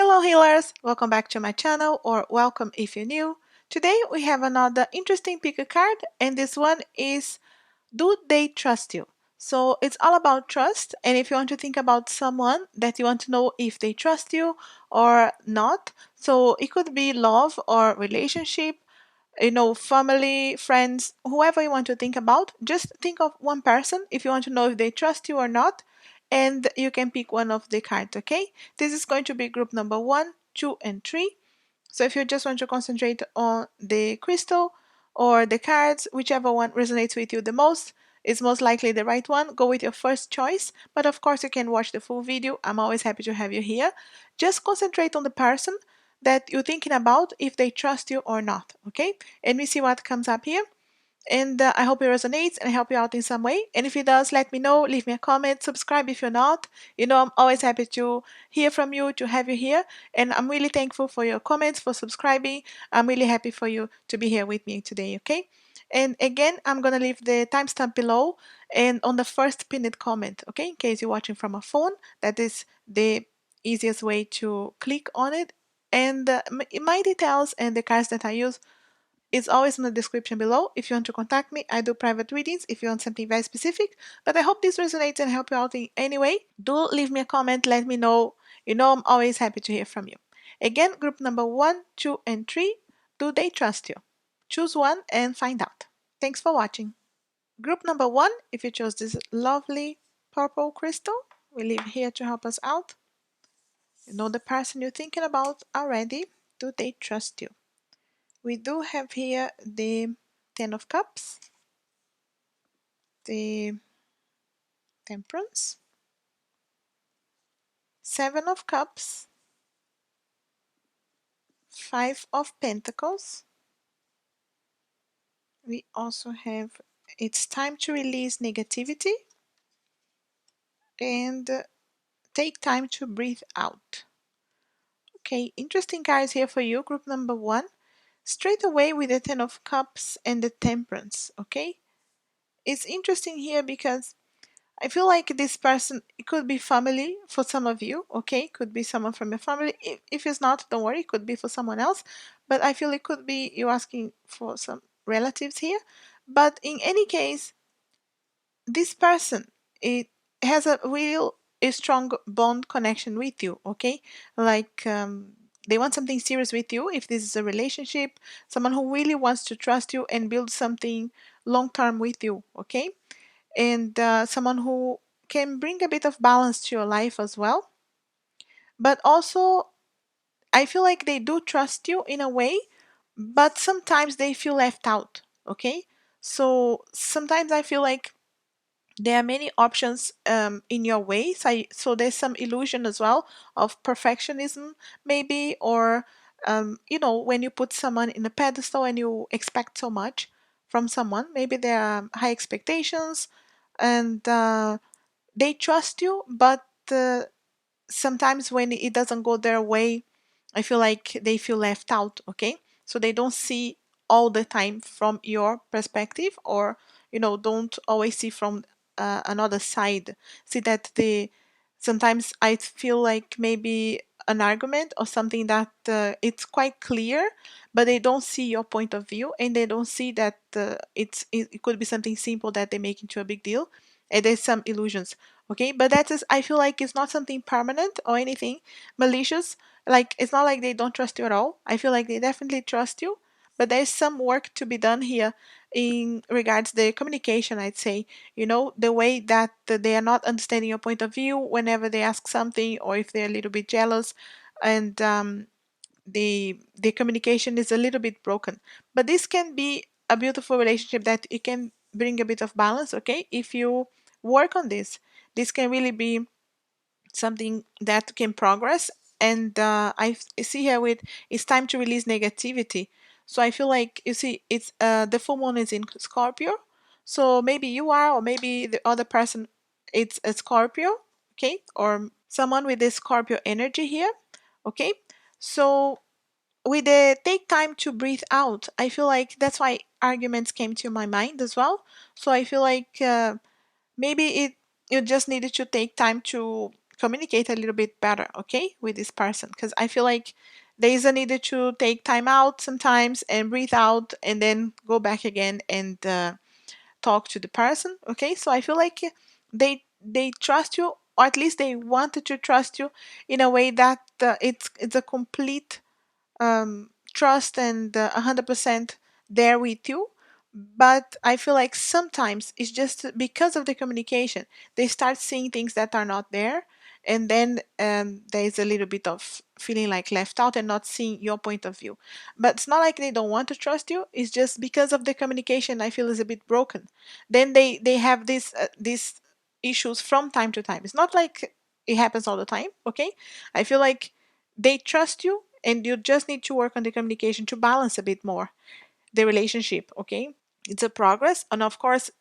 Hello healers, welcome back to my channel or welcome if you're new. Today we have another interesting pick a card and this one is do they trust you? So it's all about trust, and if you want to think about someone that you want to know if they trust you or not, so it could be love or relationship, family, friends, whoever you want to think about. Just think of one person if you want to know if they trust you or not, and you can pick one of the cards, okay? This is going to be group number 1, 2, and 3. So if you just want to concentrate on the crystal or the cards, whichever one resonates with you the most is most likely the right one. Go with your first choice, but of course you can watch the full video. I'm always happy to have you here. Just concentrate on the person that you're thinking about, if they trust you or not, okay? And we see what comes up here. And I hope it resonates and help you out in some way. And if it does, let me know. Leave me a comment. Subscribe if you're not. I'm always happy to hear from you, to have you here. And I'm really thankful for your comments, for subscribing. I'm really happy for you to be here with me today, okay? And again, I'm going to leave the timestamp below and on the first pinned comment, okay? In case you're watching from a phone, that is the easiest way to click on it. And my details and the cards that I use it's always in the description below. If you want to contact me, I do private readings if you want something very specific. But I hope this resonates and help you out in any way. Do leave me a comment, let me know. I'm always happy to hear from you. Again, group number 1, 2, and 3. Do they trust you? Choose one and find out. Thanks for watching. Group number 1, if you chose this lovely purple crystal, we leave here to help us out. You know the person you're thinking about already. Do they trust you? We do have here the Ten of Cups, the Temperance, Seven of Cups, Five of Pentacles. We also have it's time to release negativity and take time to breathe out. Okay, interesting cards here for you, group number 1. Straight away with the Ten of Cups and the Temperance, okay? It's interesting here because I feel like this person, it could be family for some of you, okay? Could be someone from your family. If it's not, don't worry, it could be for someone else. But I feel it could be you asking for some relatives here. But in any case, this person, it has a strong bond connection with you, okay? Like they want something serious with you. If this is a relationship, someone who really wants to trust you and build something long term with you, okay? And someone who can bring a bit of balance to your life as well. But also, I feel like they do trust you in a way, but sometimes they feel left out, okay? So sometimes I feel like there are many options in your way. So there's some illusion as well of perfectionism, maybe, or, when you put someone in a pedestal and you expect so much from someone, maybe there are high expectations and they trust you, but sometimes when it doesn't go their way, I feel like they feel left out, okay? So they don't see all the time from your perspective, or, don't always see from another side. See that sometimes I feel like maybe an argument or something that it's quite clear, but they don't see your point of view and they don't see that it could be something simple that they make into a big deal. And there's some illusions, okay? But that is, I feel like it's not something permanent or anything malicious. Like, it's not like they don't trust you at all. I feel like they definitely trust you, but there's some work to be done here in regards the communication, I'd say. The way that they are not understanding your point of view whenever they ask something, or if they're a little bit jealous, and the communication is a little bit broken. But this can be a beautiful relationship that it can bring a bit of balance, okay? If you work on this can really be something that can progress. And I see here with it's time to release negativity. So I feel like, you see, it's the full moon is in Scorpio. So maybe you are, or maybe the other person, it's a Scorpio, okay? Or someone with this Scorpio energy here, okay? So with the take time to breathe out, I feel like that's why arguments came to my mind as well. So I feel like maybe you just needed to take time to communicate a little bit better, okay, with this person, because I feel like there is a need to take time out sometimes and breathe out and then go back again and talk to the person, okay. So I feel like they trust you, or at least they wanted to trust you in a way that it's a complete trust and 100% there with you. But I feel like sometimes it's just because of the communication, they start seeing things that are not there. And then there is a little bit of feeling like left out and not seeing your point of view. But it's not like they don't want to trust you. It's just because of the communication, I feel is a bit broken. Then they have these issues from time to time. It's not like it happens all the time, okay? I feel like they trust you and you just need to work on the communication to balance a bit more the relationship, okay. It's a progress, and of course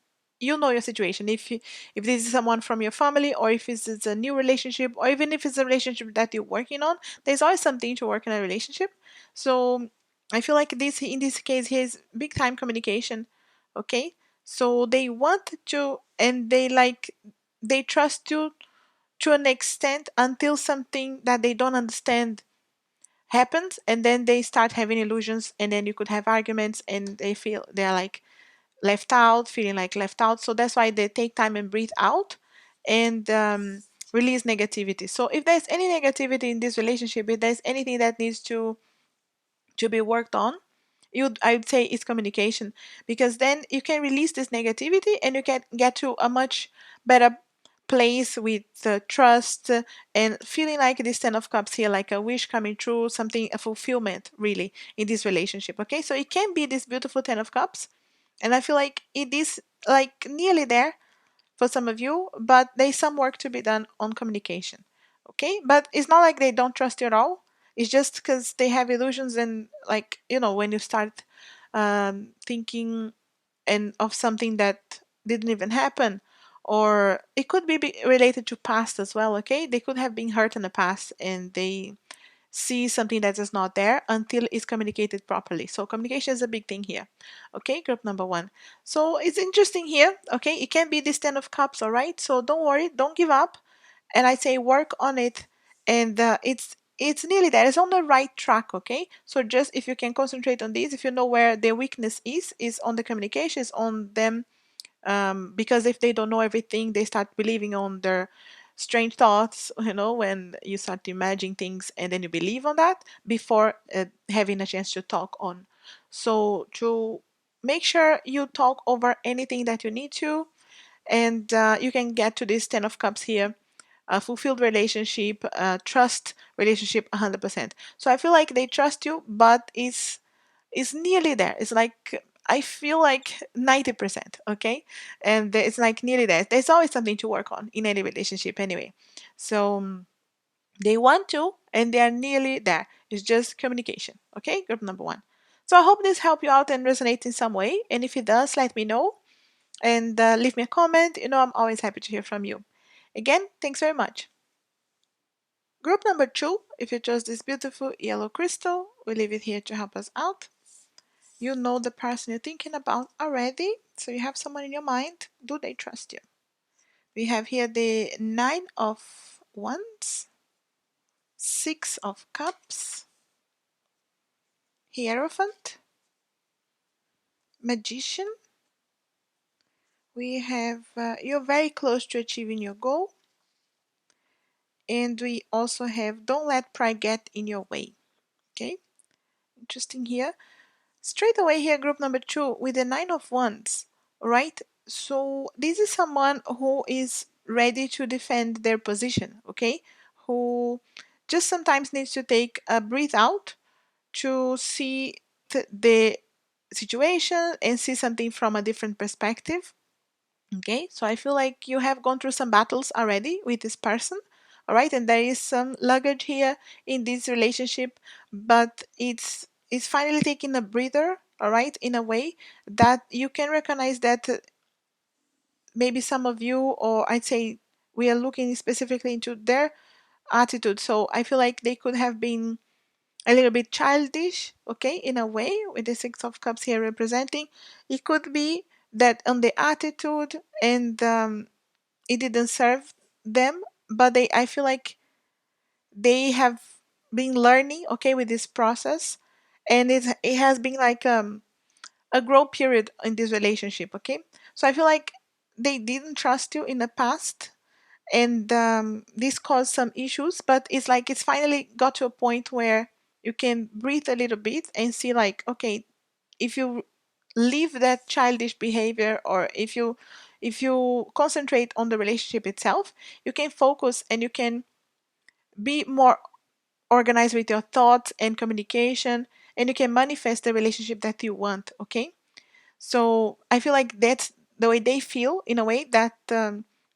you know your situation. If this is someone from your family, or if it's a new relationship, or even if it's a relationship that you're working on, there's always something to work in a relationship. So I feel like this in this case here is big time communication, okay. So they want to, and they trust you to an extent until something that they don't understand happens, and then they start having illusions, and then you could have arguments, and they feel they're like left out, feeling like left out. So that's why they take time and breathe out and release negativity. So if there's any negativity in this relationship, if there's anything that needs to be worked on, I would say it's communication, because then you can release this negativity and you can get to a much better place with trust and feeling like this Ten of Cups here, like a wish coming true, something, a fulfillment really in this relationship. Okay, so it can be this beautiful Ten of Cups, and I feel like it is like nearly there for some of you, but there's some work to be done on communication. Okay, but it's not like they don't trust you at all. It's just because they have illusions, and like, when you start thinking and of something that didn't even happen, or it could be related to past as well. Okay, they could have been hurt in the past and they see something that is not there until it's communicated properly. So communication is a big thing here. Okay, group number one. So it's interesting here. Okay, it can be this Ten of Cups. All right, so don't worry, don't give up, and I say work on it, and it's nearly there. It's on the right track. Okay, so just if you can concentrate on this, if you know where the weakness is on the communication, is on them, because if they don't know everything, they start believing on their strange thoughts, when you start imagining things and then you believe on that before having a chance to talk on. So to make sure you talk over anything that you need to, and you can get to this Ten of Cups here, a fulfilled relationship, trust relationship 100%. So I feel like they trust you, but it's nearly there. It's like I feel like 90%, okay? And it's like nearly there. There's always something to work on in any relationship anyway. So they want to, and they are nearly there. It's just communication, okay? Group number one. So I hope this helped you out and resonate in some way. And if it does, let me know and leave me a comment. I'm always happy to hear from you. Again, thanks very much. Group number two, if you chose this beautiful yellow crystal, we leave it here to help us out. You know the person you're thinking about already, so you have someone in your mind. Do they trust you? We have here the Nine of Wands, Six of Cups, Hierophant, Magician. We have you're very close to achieving your goal. And we also have don't let pride get in your way. Okay, interesting here. Straight away here, group number two with the Nine of Wands, right? So this is someone who is ready to defend their position, okay? Who just sometimes needs to take a breath out to see the situation and see something from a different perspective. Okay, so I feel like you have gone through some battles already with this person, all right, and there is some luggage here in this relationship, but it's finally taking a breather, all right, in a way that you can recognize that maybe some of you, or I'd say we are looking specifically into their attitude. So I feel like they could have been a little bit childish, okay, in a way, with the Six of Cups here representing. It could be that on the attitude, and it didn't serve them, but I feel like they have been learning, okay, with this process, and it has been like a growth period in this relationship, okay. So I feel like they didn't trust you in the past, and this caused some issues, but it's like it's finally got to a point where you can breathe a little bit and see like, okay, if you leave that childish behavior, or if you concentrate on the relationship itself, you can focus and you can be more organized with your thoughts and communication, and you can manifest the relationship that you want, okay. So I feel like that's the way they feel, in a way that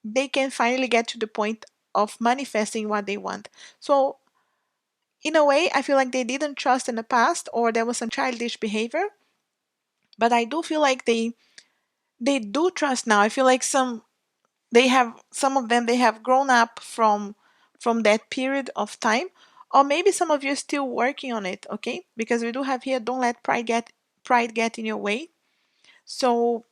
they can finally get to the point of manifesting what they want. So in a way, I feel like they didn't trust in the past, or there was some childish behavior, but I do feel like they do trust now. I feel like some of them, they have grown up from that period of time, or maybe some of you are still working on it, okay, because we do have here, don't let pride get in your way. So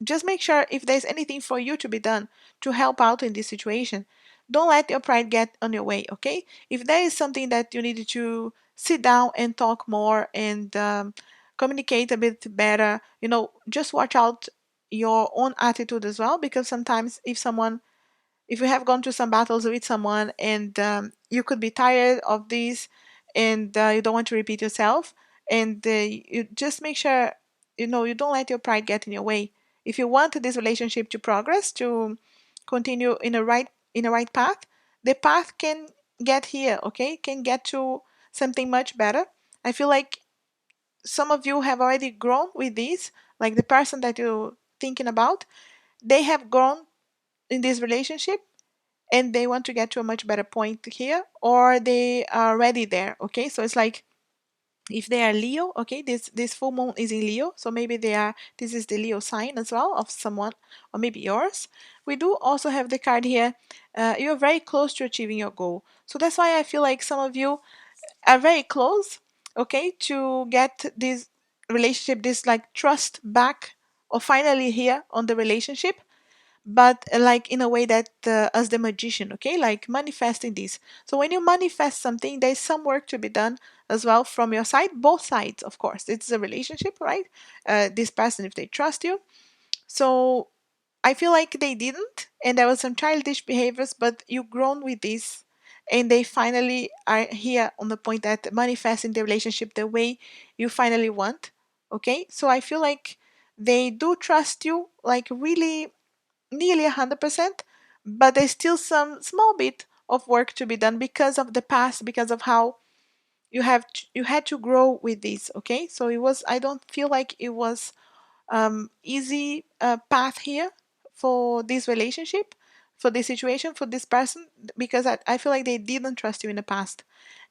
just make sure, if there's anything for you to be done to help out in this situation, don't let your pride get on your way, okay. If there is something that you needed to sit down and talk more and communicate a bit better, just watch out your own attitude as well, because sometimes if you have gone through some battles with someone, and you could be tired of this, and you don't want to repeat yourself, and you just make sure, you don't let your pride get in your way. If you want this relationship to progress, to continue in a right path, the path can get here, okay, can get to something much better. I feel like some of you have already grown with this, like the person that you're thinking about, they have grown in this relationship, and they want to get to a much better point here, or they are already there, okay. So it's like, if they are Leo, okay, this full moon is in Leo, so maybe this is the Leo sign as well of someone, or maybe yours. We do also have the card here, you're very close to achieving your goal. So that's why I feel like some of you are very close, okay, to get this relationship, this like trust back, or finally here on the relationship, but like in a way that as the magician, okay, like manifesting this. So when you manifest something, there's some work to be done as well from your side, both sides, of course. It's a relationship, right? This person, if they trust you. So I feel like they didn't, and there was some childish behaviors, but you've grown with this, and they finally are here on the point that manifesting the relationship the way you finally want, okay. So I feel like they do trust you, like really nearly 100%, but there's still some small bit of work to be done because of the past, because of how you had to grow with this, okay. So I don't feel like it was easy path here for this relationship, for this situation, for this person, because I feel like they didn't trust you in the past,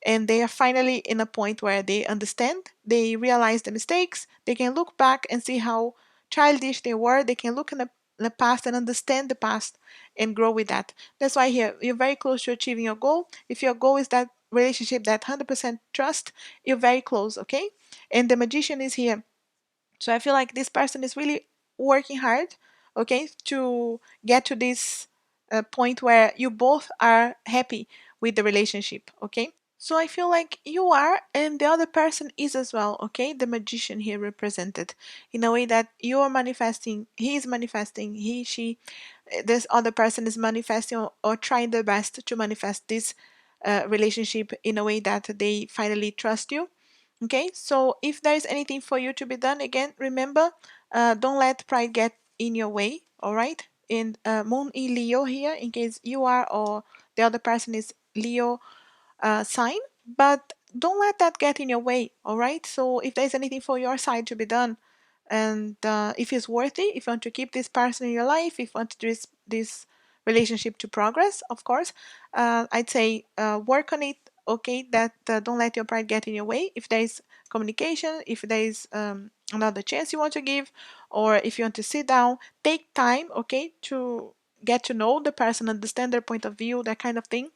and they are finally in a point where they understand, they realize the mistakes, they can look back and see how childish they were, they can look in the past and understand the past and grow with that. That's why here you're very close to achieving your goal. If your goal is that relationship, that 100% trust, you're very close, okay. And the magician is here, so I feel like this person is really working hard, okay, to get to this point where you both are happy with the relationship, okay? So I feel like you are, and the other person is as well, okay? The magician here represented in a way that you are manifesting, he is manifesting, he, she, this other person is manifesting, or trying their best to manifest this relationship in a way that they finally trust you. Okay, so if there is anything for you to be done, again, remember, don't let pride get in your way, all right? In Moon in Leo here, in case you are or the other person is Leo sign, but don't let that get in your way, all right? So if there's anything for your side to be done, and if it's worthy, if you want to keep this person in your life, if you want this relationship to progress, of course, I'd say work on it, okay, that don't let your pride get in your way. If there is communication, if there is another chance you want to give, or if you want to sit down, take time, okay, to get to know the person, understand their point of view, that kind of thing.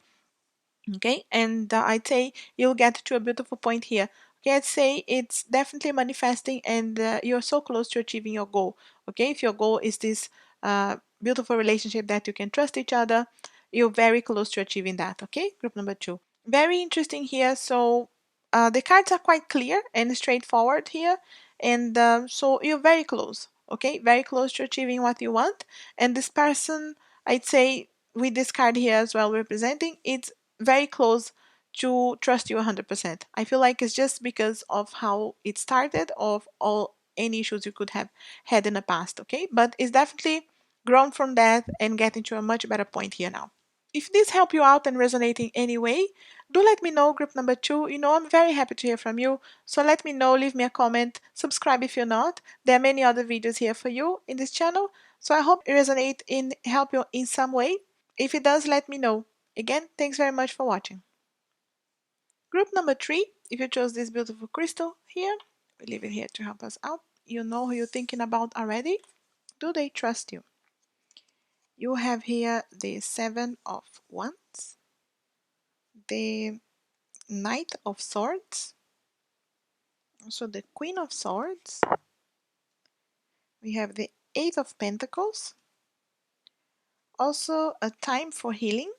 Okay, and I'd say you'll get to a beautiful point here. Okay, I'd say it's definitely manifesting, and you're so close to achieving your goal. Okay, if your goal is this beautiful relationship that you can trust each other, you're very close to achieving that. Okay, group number 2. Very interesting here. So the cards are quite clear and straightforward here, and so you're very close. Okay, very close to achieving what you want. And this person, I'd say, with this card here as well representing, it's very close to trust you 100%. I feel like it's just because of how it started, of all any issues you could have had in the past. Okay, but it's definitely grown from that and getting to a much better point here now. If this helped you out and resonate in any way, do let me know, group number 2. I'm very happy to hear from you. So let me know, leave me a comment, subscribe if you're not. There are many other videos here for you in this channel. So I hope it resonate and help you in some way. If it does, let me know. Again, thanks very much for watching. Group number 3, if you chose this beautiful crystal here, we leave it here to help us out. You know who you're thinking about already. Do they trust you? You have here the Seven of Wands, the Knight of Swords, also the Queen of Swords. We have the Eight of Pentacles, also a time for healing,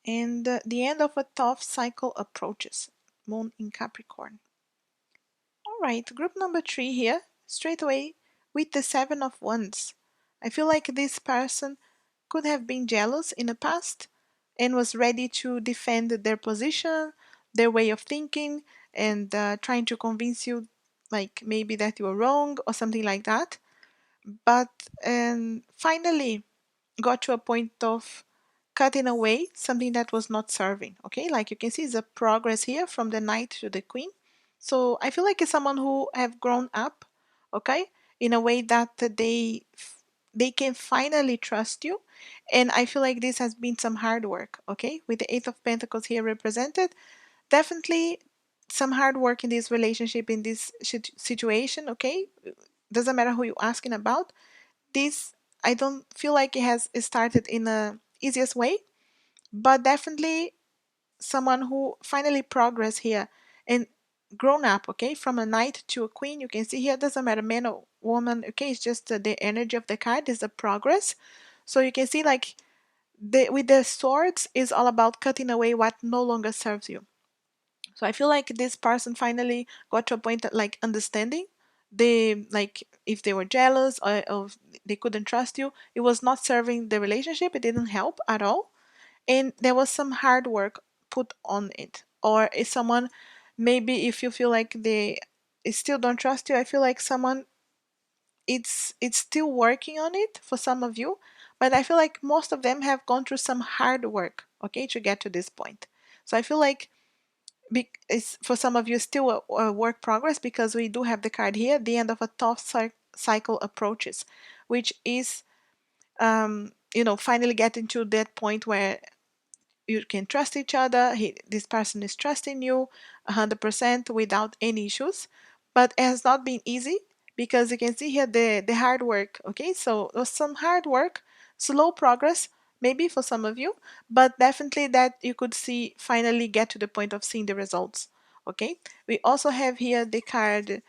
and the end of a tough cycle approaches, Moon in Capricorn. Alright, group number 3 here, straight away with the Seven of Wands. I feel like this person could have been jealous in the past and was ready to defend their position, their way of thinking, and trying to convince you, like maybe that you were wrong or something like that. But finally got to a point of cutting away something that was not serving. Okay, like you can see, the progress here from the Knight to the Queen. So I feel like it's someone who have grown up, okay, in a way that they can finally trust you. And I feel like this has been some hard work, okay, with the Eight of Pentacles here represented. Definitely some hard work in this relationship, in this situation, okay. Doesn't matter who you're asking about. This, I don't feel like it has started in a easiest way, but definitely someone who finally progressed here and grown up, okay, from a knight to a queen. You can see here, doesn't matter man or woman, okay, it's just the energy of the card is the progress. So you can see, like, with the swords is all about cutting away what no longer serves you. So I feel like this person finally got to a point that, like, understanding they, like, if they were jealous or they couldn't trust you, it was not serving the relationship, it didn't help at all, and there was some hard work put on it. Or is someone, maybe if you feel like they still don't trust you, I feel like someone, it's still working on it for some of you, but I feel like most of them have gone through some hard work, okay, to get to this point. So I feel like it's for some of you still a work progress, because we do have the card here, the end of a tough cycle approaches, which is finally getting to that point where you can trust each other. This person is trusting you 100% without any issues, but it has not been easy, because you can see here the hard work. Okay, so it was some hard work, slow progress maybe for some of you, but definitely that you could see finally get to the point of seeing the results. Okay, we also have here the card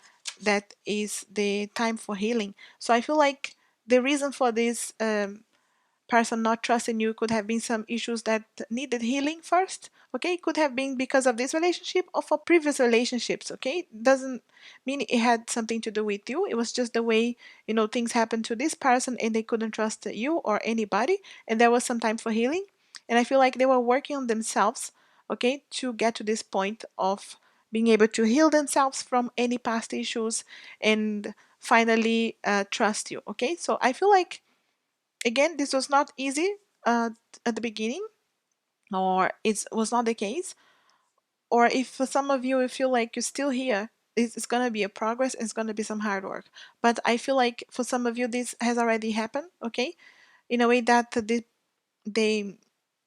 that is the time for healing. So I feel like the reason for this person not trusting you could have been some issues that needed healing first. Okay, it could have been because of this relationship or for previous relationships. Okay, doesn't mean it had something to do with you. It was just the way things happened to this person, and they couldn't trust you or anybody, and there was some time for healing. And I feel like they were working on themselves, okay, to get to this point of being able to heal themselves from any past issues and finally trust you. Okay, so I feel like, again, this was not easy uh, at the beginning, or it was not the case. Or if for some of you, you feel like you're still here, it's going to be a progress, it's going to be some hard work. But I feel like for some of you, this has already happened, okay, in a way that they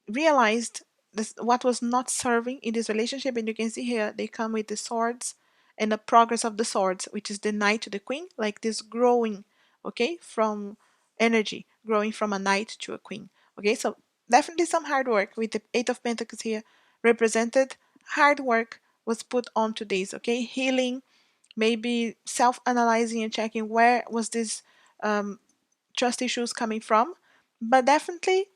realized this, what was not serving in this relationship. And you can see here they come with the swords and the progress of the swords, which is the knight to the queen, like this growing, okay, from energy, growing from a knight to a queen. Okay, so definitely some hard work with the Eight of Pentacles here represented. Hard work was put onto this, okay, healing, maybe self-analyzing and checking where was this trust issues coming from. But definitely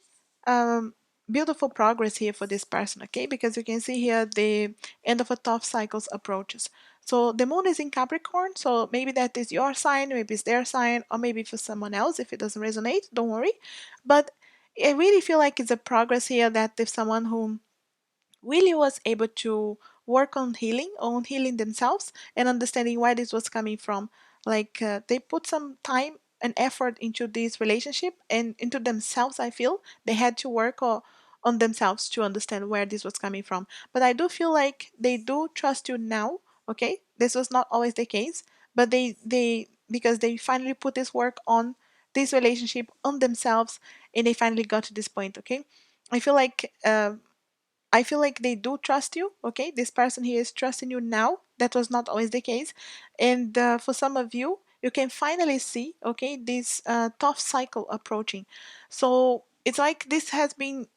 um, beautiful progress here for this person, okay? Because you can see here the end of a tough cycles approaches. So the moon is in Capricorn, so maybe that is your sign, maybe it's their sign, or maybe for someone else. If it doesn't resonate, don't worry. But I really feel like it's a progress here, that if someone who really was able to work on healing themselves and understanding where this was coming from. Like they put some time and effort into this relationship and into themselves. I feel they had to work on themselves to understand where this was coming from. But I do feel like they do trust you now. Okay, this was not always the case, but they because they finally put this work on this relationship on themselves, and they finally got to this point. Okay, I feel like they do trust you. Okay, this person here is trusting you now. That was not always the case, and for some of you, you can finally see, okay, this tough cycle approaching. So it's like this has been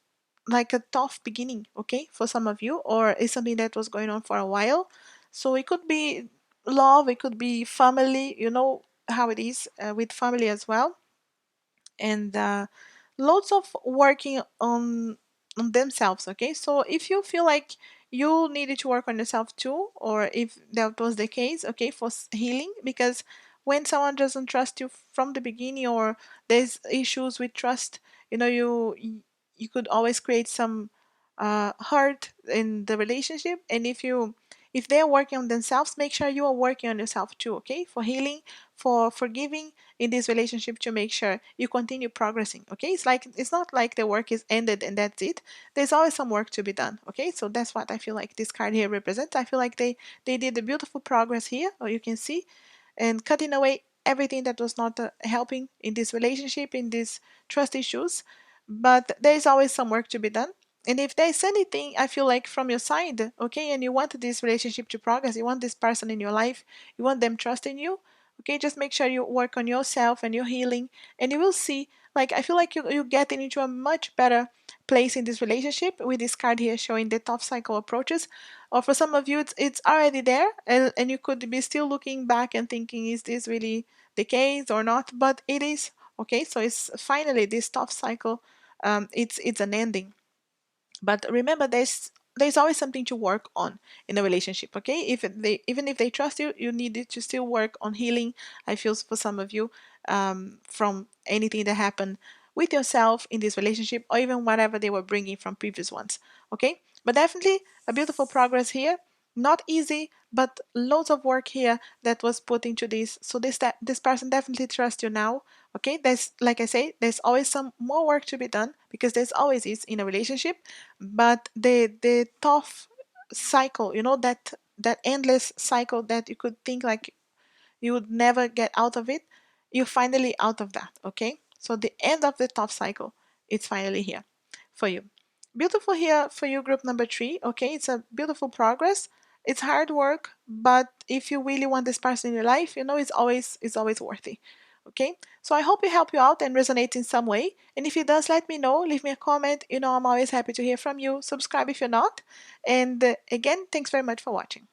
like a tough beginning, okay, for some of you, or it's something that was going on for a while. So it could be love, it could be family. You know how it is with family as well, and lots of working on themselves. Okay, so if you feel like you needed to work on yourself too, or if that was the case, okay, for healing, because when someone doesn't trust you from the beginning, or there's issues with trust, you could always create some hurt in the relationship. And if they're working on themselves, make sure you are working on yourself too, okay, for healing, for forgiving in this relationship, to make sure you continue progressing. Okay, it's not like the work is ended and that's it. There's always some work to be done. Okay, so that's what I feel like this card here represents. I feel like they did a beautiful progress here, or you can see, and cutting away everything that was not helping in this relationship, in these trust issues. But there is always some work to be done. And if there's anything, I feel like from your side, okay, and you want this relationship to progress, you want this person in your life, you want them trusting you, okay, just make sure you work on yourself and your healing, and you will see. Like, I feel like you getting into a much better place in this relationship with this card here showing the tough cycle approaches. Or for some of you, it's already there, and you could be still looking back and thinking, is this really the case or not? But it is. Okay, so it's finally this tough cycle. It's an ending, but remember, there's always something to work on in a relationship. Okay, even if they trust you, you need to still work on healing. I feel for some of you, from anything that happened with yourself in this relationship, or even whatever they were bringing from previous ones. Okay, but definitely a beautiful progress here. Not easy, but loads of work here that was put into this. So this person definitely trusts you now. Okay, there's, like I say, there's always some more work to be done, because there's always is in a relationship. But the tough cycle, that endless cycle that you could think like you would never get out of it, you're finally out of that. Okay, so the end of the tough cycle, it's finally here for you. Beautiful here for you, group number 3. Okay, it's a beautiful progress. It's hard work, but if you really want this person in your life, it's always worthy. Okay, so I hope it helped you out and resonate in some way. And if it does, let me know. Leave me a comment. I'm always happy to hear from you. Subscribe if you're not. And again, thanks very much for watching.